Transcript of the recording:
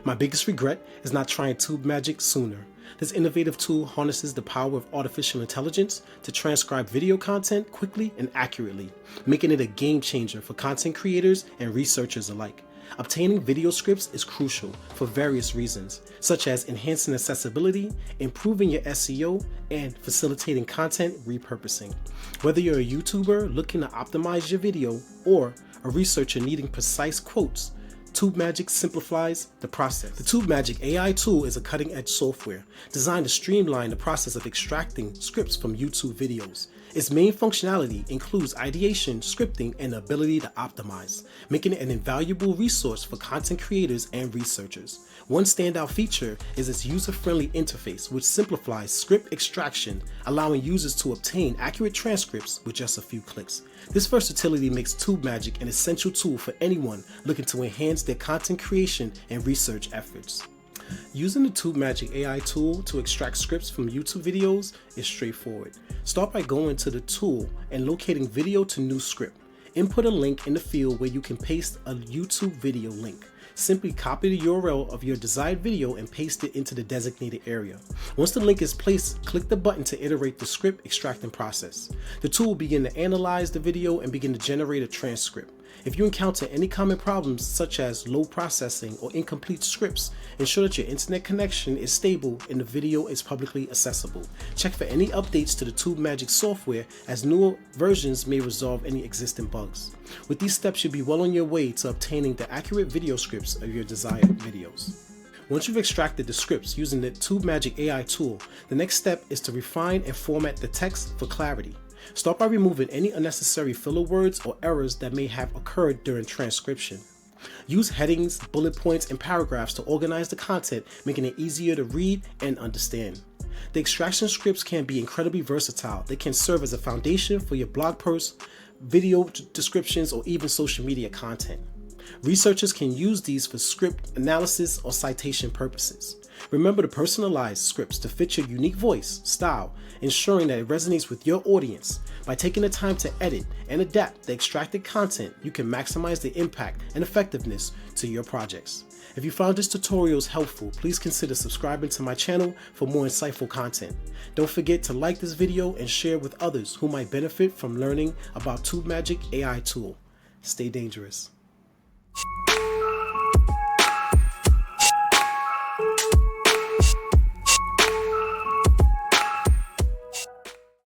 My biggest regret is not trying Tubemagic sooner. This innovative tool harnesses the power of artificial intelligence to transcribe video content quickly and accurately, making it a game changer for content creators and researchers alike. Obtaining video scripts is crucial for various reasons, such as enhancing accessibility, improving your SEO, and facilitating content repurposing. Whether you're a YouTuber looking to optimize your video or a researcher needing precise quotes, Tubemagic simplifies the process. The Tubemagic AI tool is a cutting-edge software designed to streamline the process of extracting scripts from YouTube videos. Its main functionality includes ideation, scripting, and the ability to optimize, making it an invaluable resource for content creators and researchers. One standout feature is its user-friendly interface, which simplifies script extraction, allowing users to obtain accurate transcripts with just a few clicks. This versatility makes Tubemagic an essential tool for anyone looking to enhance their content creation and research efforts. Using the Tubemagic AI tool to extract scripts from YouTube videos is straightforward. Start by going to the tool and locating Video to New Script. Input a link in the field where you can paste a YouTube video link. Simply copy the URL of your desired video and paste it into the designated area. Once the link is placed, click the button to iterate the script extracting process. The tool will begin to analyze the video and begin to generate a transcript. If you encounter any common problems such as low processing or incomplete scripts, ensure that your internet connection is stable and the video is publicly accessible. Check for any updates to the Tubemagic software, as newer versions may resolve any existing bugs. With these steps, you'll be well on your way to obtaining the accurate video scripts of your desired videos. Once you've extracted the scripts using the Tubemagic AI tool, the next step is to refine and format the text for clarity. Start by removing any unnecessary filler words or errors that may have occurred during transcription. Use headings, bullet points, and paragraphs to organize the content, making it easier to read and understand. The extraction scripts can be incredibly versatile. They can serve as a foundation for your blog posts, video descriptions, or even social media content. Researchers can use these for script analysis or citation purposes. Remember to personalize scripts to fit your unique voice, style, ensuring that it resonates with your audience. By taking the time to edit and adapt the extracted content, you can maximize the impact and effectiveness to your projects. If you found this tutorial helpful, please consider subscribing to my channel for more insightful content. Don't forget to like this video and share with others who might benefit from learning about Tubemagic AI tool. Stay dangerous.